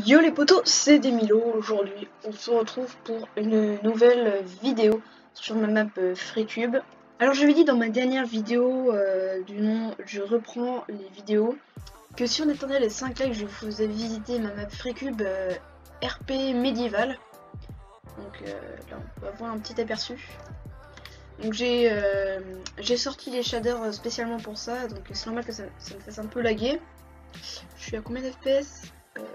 Yo les potos, c'est Demilo. Aujourd'hui, on se retrouve pour une nouvelle vidéo sur ma map FreeCube. Alors, je l'avais dit dans ma dernière vidéo du nom Je reprends les vidéos que si on attendait les 5 likes, je vous faisais visiter ma map FreeCube RP médiéval. Donc là, on va voir un petit aperçu. Donc j'ai sorti les shaders spécialement pour ça, donc c'est normal que ça me fasse un peu laguer. Je suis à combien d'FPS?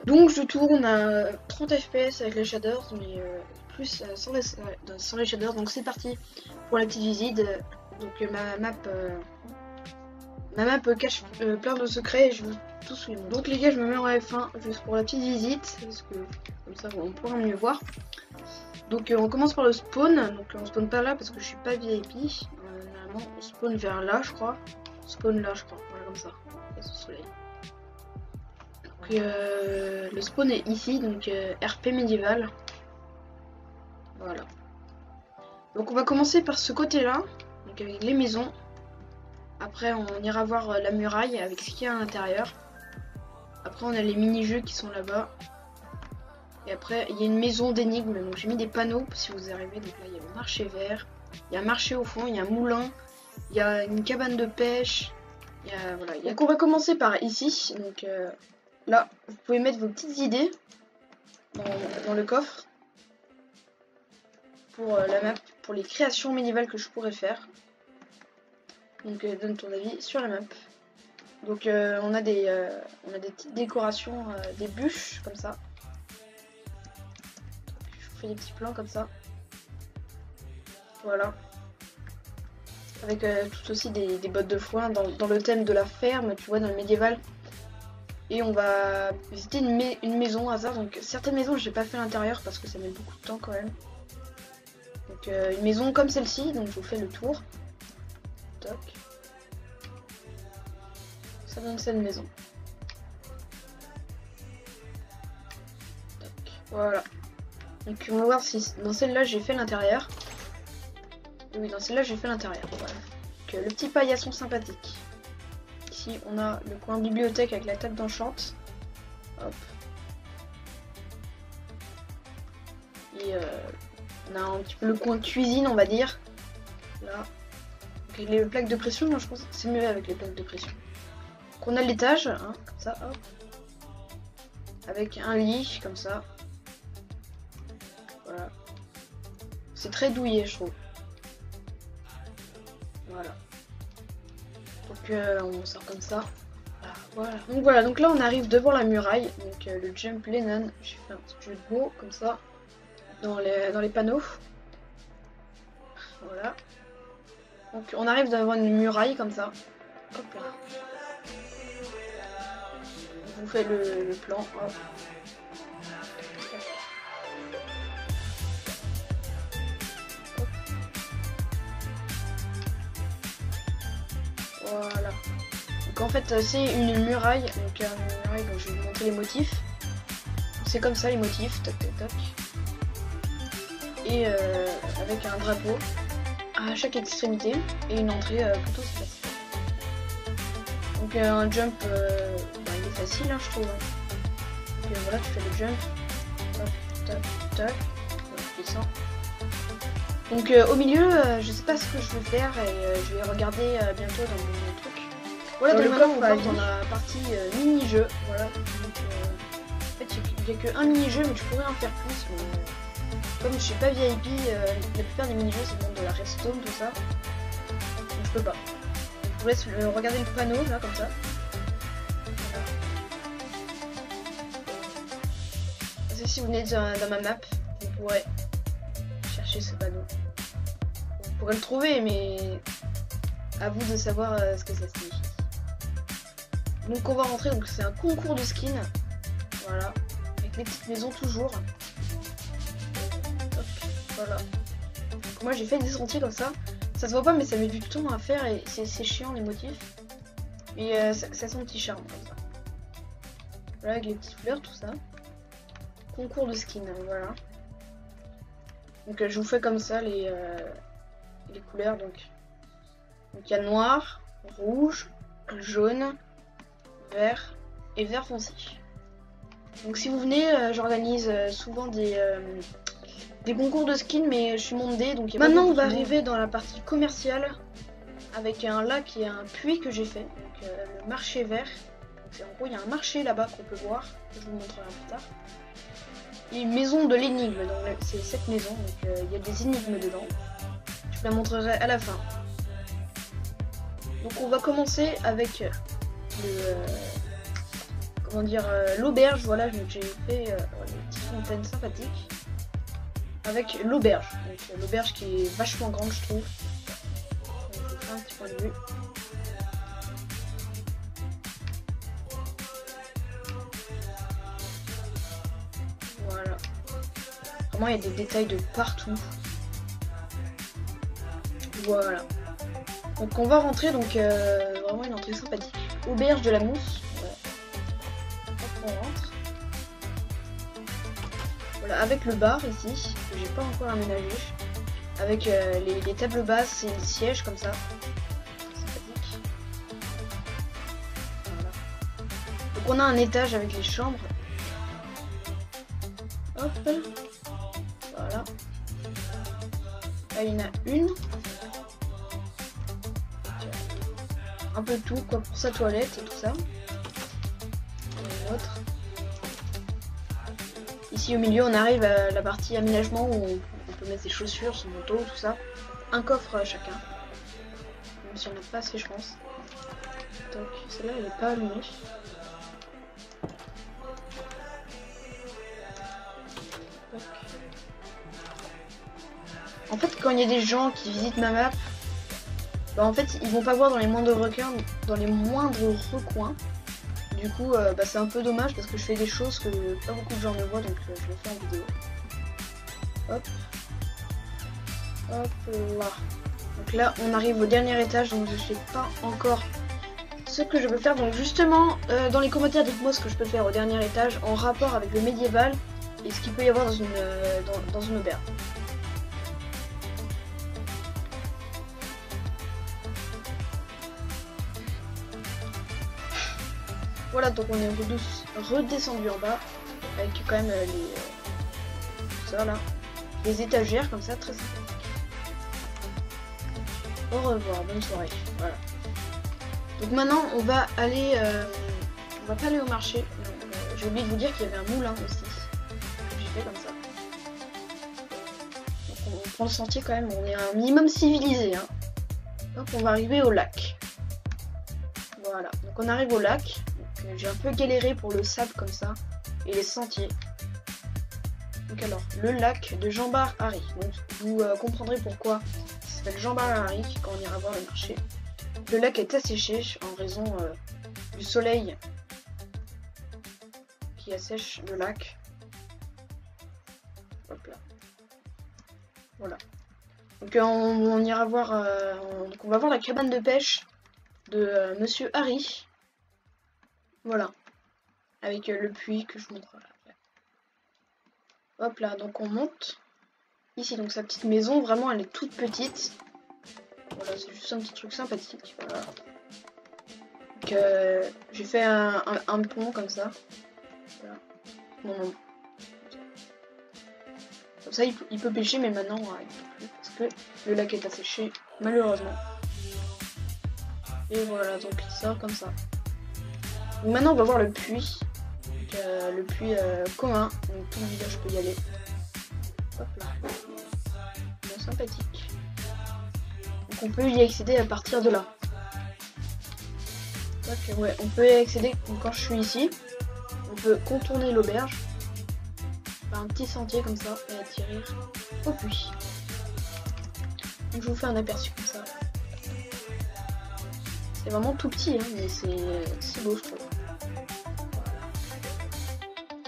Donc je tourne à 30 fps avec les shaders, mais plus sans les shaders. Donc c'est parti pour la petite visite. Donc ma map cache plein de secrets et je vous tout suivre. Donc les gars, je me mets en F1 juste pour la petite visite, parce que comme ça on pourra mieux voir. Donc on commence par le spawn. Donc on spawn pas là parce que je suis pas VIP. Normalement on spawn vers là, je crois. Spawn là, je crois. Voilà, comme ça. Face au soleil. Le spawn est ici, donc RP médiéval. Voilà. Donc on va commencer par ce côté-là, donc avec les maisons. Après on ira voir la muraille avec ce qu'il y a à l'intérieur. Après on a les mini-jeux qui sont là-bas. Et après il y a une maison d'énigmes, donc j'ai mis des panneaux si vous arrivez. Donc là il y a le marché vert, il y a un marché au fond, il y a un moulin, il y a une cabane de pêche. Voilà. Donc on va commencer par ici. Donc là, vous pouvez mettre vos petites idées dans le coffre pour la map, pour les créations médiévales que je pourrais faire. Donc donne ton avis sur la map. Donc on a des petites décorations, des bûches comme ça. Donc, je vous fais des petits plans comme ça. Voilà. Avec tout aussi des bottes de foin dans le thème de la ferme, tu vois, dans le médiéval. Et on va visiter une maison hasard. Donc certaines maisons j'ai pas fait à l'intérieur parce que ça met beaucoup de temps quand même. Donc une maison comme celle-ci, donc je vous fais le tour. Toc. Ça donne cette maison. Toc. Voilà. Donc on va voir si dans celle-là j'ai fait l'intérieur. Oui, dans celle-là j'ai fait l'intérieur. Voilà. Donc le petit paillasson sympathique. Ici on a le coin bibliothèque avec la table d'enchante. Hop. Et on a un petit peu le coin cuisine, on va dire. Là. Donc les plaques de pression, moi je pense que c'est mieux avec les plaques de pression. Donc on a l'étage, hein, comme ça, hop. Avec un lit, comme ça. Voilà. C'est très douillet, je trouve. Voilà. Donc on sort comme ça. Voilà. Donc là on arrive devant la muraille. Donc le jump Lennon. J'ai fait un petit jeu de mots comme ça dans les panneaux. Voilà. Donc on arrive devant une muraille comme ça. Hop là. Je vous fais le plan. Hop. Voilà. Donc en fait c'est une muraille, donc une muraille dont je vais vous montrer les motifs. C'est comme ça les motifs, toc toc toc. Et avec un drapeau à chaque extrémité et une entrée plutôt facile. Donc un jump, il est facile hein, je trouve. Donc voilà, tu fais le jump, toc toc toc, je descends. Donc au milieu, je sais pas ce que je vais faire et je vais regarder bientôt dans mon truc. Voilà, donc maintenant on va dans la partie mini-jeu. Voilà. Donc, en fait, il n'y a que un mini-jeu, mais je pourrais en faire plus. Mais, comme je suis pas VIP, la plupart des mini-jeux c'est bon de la redstone, tout ça. Donc je peux pas. Donc, je vous laisse regarder le panneau là, comme ça. Parce que si vous venez dans ma map, vous pourrez chercher ce panneau. Vous pourrez le trouver, mais à vous de savoir ce que ça signifie. Donc on va rentrer, donc c'est un concours de skins. Voilà. Avec les petites maisons toujours. Hop, voilà. Donc moi j'ai fait des sentiers comme ça. Ça se voit pas mais ça met du temps à faire et c'est chiant les motifs. Mais ça sent un petit charme comme ça. Voilà avec les petites fleurs, tout ça. Concours de skins, voilà. Donc je vous fais comme ça les couleurs. Donc il y a noir, rouge, jaune, vert et vert foncé. Donc si vous venez, j'organise souvent des concours de skins, mais je suis montée, donc maintenant on va arriver dans la partie commerciale avec un lac et un puits que j'ai fait, donc le marché vert. En gros il y a un marché là-bas qu'on peut voir, que je vous montrerai plus tard. Et une maison de l'énigme, donc c'est cette maison, donc il y a des énigmes dedans. Je vous la montrerai à la fin. Donc on va commencer avec l'auberge. Voilà, j'ai fait une petite fontaine sympathique avec l'auberge. Donc l'auberge qui est vachement grande, je trouve. Donc, je vous fais un petit point de vue. Voilà. Vraiment, il y a des détails de partout. Voilà. Donc on va rentrer, donc vraiment une entrée sympathique. Auberge de la Mousse. Voilà. Hop, on rentre. Voilà, avec le bar ici, que j'ai pas encore aménagé. Avec les tables basses et les sièges comme ça. Sympathique. Voilà. Donc on a un étage avec les chambres. Hop. Voilà. Là, il y en a une. Un peu tout quoi pour sa toilette et tout ça. Et une autre. Ici au milieu on arrive à la partie aménagement où on peut mettre ses chaussures, son manteau, tout ça. Un coffre chacun. Même si on n'a pas assez je pense. Donc celle-là elle n'est pas allumée. Donc. En fait quand il y a des gens qui visitent ma map, bah en fait ils vont pas voir dans les moindres recoins. Du coup bah, c'est un peu dommage parce que je fais des choses que pas beaucoup de gens ne voient, donc je le fais en vidéo. Hop. Hop là. Donc là on arrive au dernier étage, donc je sais pas encore ce que je peux faire. Donc justement dans les commentaires dites-moi ce que je peux faire au dernier étage en rapport avec le médiéval et ce qu'il peut y avoir dans une auberge. Voilà, donc on est redescendu en bas avec quand même ça là, les étagères comme ça, très sympathique. Au revoir, bonne soirée. Voilà. Donc maintenant on va aller, on va pas aller au marché. J'ai oublié de vous dire qu'il y avait un moulin aussi que j'ai fait comme ça. Donc on prend le sentier quand même, on est un minimum civilisé. Hein. Donc on va arriver au lac. Voilà, donc on arrive au lac. J'ai un peu galéré pour le sable comme ça et les sentiers. Donc alors, le lac de Jean-Bar Harry. Donc vous comprendrez pourquoi ça s'appelle Jean-Bar Harry quand on ira voir le marché. Le lac est asséché en raison du soleil qui assèche le lac. Hop là. Voilà. Donc on ira voir. Donc on va voir la cabane de pêche de Monsieur Harry. Voilà, avec le puits que je vous montrerai après. Hop là, donc on monte. Ici, donc sa petite maison, vraiment elle est toute petite. Voilà, c'est juste un petit truc sympathique. Voilà. Donc j'ai fait un pont comme ça. Voilà. Bon. Comme ça il peut pêcher, mais maintenant il ne peut plus parce que le lac est asséché, malheureusement. Et voilà, donc il sort comme ça. Donc maintenant on va voir le puits, donc, le puits commun, donc tout le village peut y aller. Hop là, bon, sympathique. Donc on peut y accéder à partir de là. Donc, ouais, on peut y accéder quand je suis ici. On peut contourner l'auberge par un petit sentier comme ça et atterrir au puits. Donc je vous fais un aperçu comme ça. C'est vraiment tout petit, hein, mais c'est beau je trouve.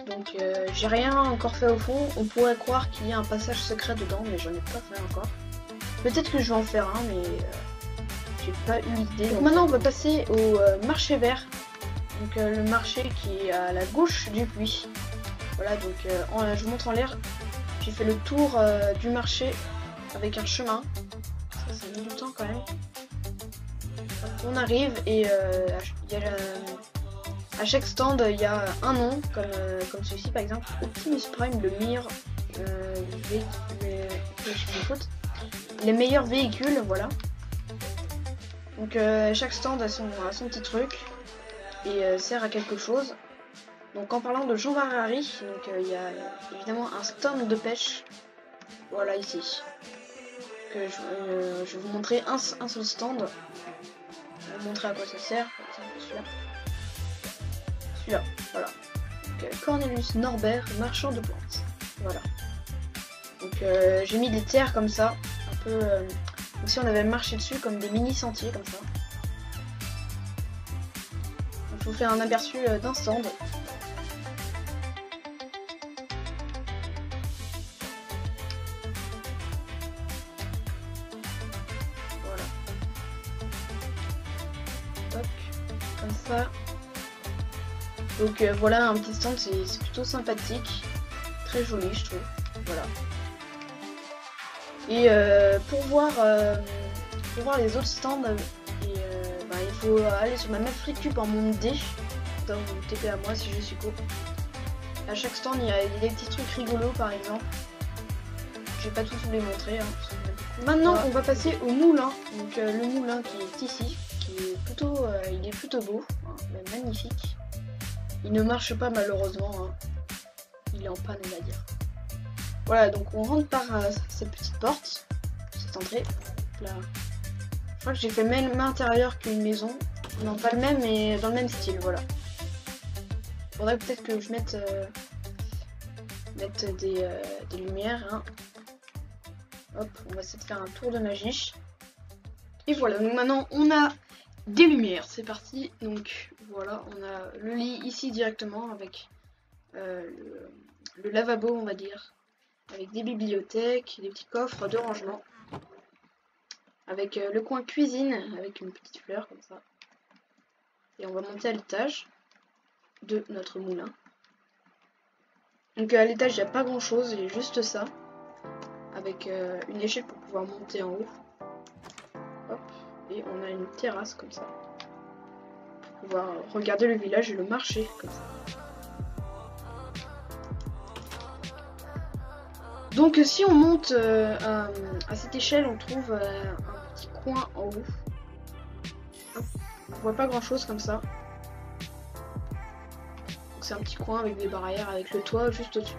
Donc j'ai rien encore fait au fond. On pourrait croire qu'il y a un passage secret dedans, mais j'en ai pas fait encore. Peut-être que je vais en faire un, mais j'ai pas eu l'idée. Donc maintenant on va passer au marché vert. Donc le marché qui est à la gauche du puits. Voilà, donc je vous montre en l'air. J'ai fait le tour du marché avec un chemin. Ça mis du temps quand même. On arrive et il y a À chaque stand, il y a un nom, comme celui-ci par exemple, Optimus Prime, le meilleur les meilleurs véhicules, voilà. Donc chaque stand a son petit truc et sert à quelque chose. Donc en parlant de Jean Varari, donc il y a évidemment un stand de pêche, voilà ici. Que je vais vous montrer un seul stand. Je vais vous montrer à quoi ça sert. Celui-là, voilà. Donc, Cornelius Norbert, marchand de plantes. Voilà. Donc j'ai mis des terres comme ça, un peu comme si on avait marché dessus, comme des mini sentiers comme ça. Donc, je vous fais un aperçu d'un stand. Voilà. Hop, comme ça. Donc voilà un petit stand, c'est plutôt sympathique, très joli je trouve. Voilà. Et pour voir les autres stands, il faut aller sur ma map FreeCube en monde D. Donc vous TP à moi si je suis co. À chaque stand il y a des petits trucs rigolos par exemple. Je vais pas tous vous les montrer. Hein, maintenant on va passer au moulin. Donc le moulin qui est ici, qui est plutôt, il est plutôt beau, hein, même magnifique. Il ne marche pas malheureusement, hein. Il est en panne on va dire. Voilà, donc on rentre par cette petite porte, cette entrée. Là. Je crois que j'ai fait le même intérieur qu'une maison. Non, pas le même, mais dans le même style, voilà. Faudrait peut-être que je mette des lumières. Hein. Hop, on va essayer de faire un tour de magie. Et voilà, donc maintenant on a des lumières, c'est parti. Donc voilà, on a le lit ici directement avec le lavabo, on va dire. Avec des bibliothèques, des petits coffres de rangement. Avec le coin cuisine, avec une petite fleur comme ça. Et on va monter à l'étage de notre moulin. Donc à l'étage, il n'y a pas grand chose, il y a juste ça. Avec une échelle pour pouvoir monter en haut. Hop. Et on a une terrasse comme ça. Pour pouvoir regarder le village et le marché comme ça. Donc si on monte à cette échelle, on trouve un petit coin en haut. Hop. On voit pas grand chose comme ça. Donc c'est un petit coin avec des barrières, avec le toit juste au-dessus.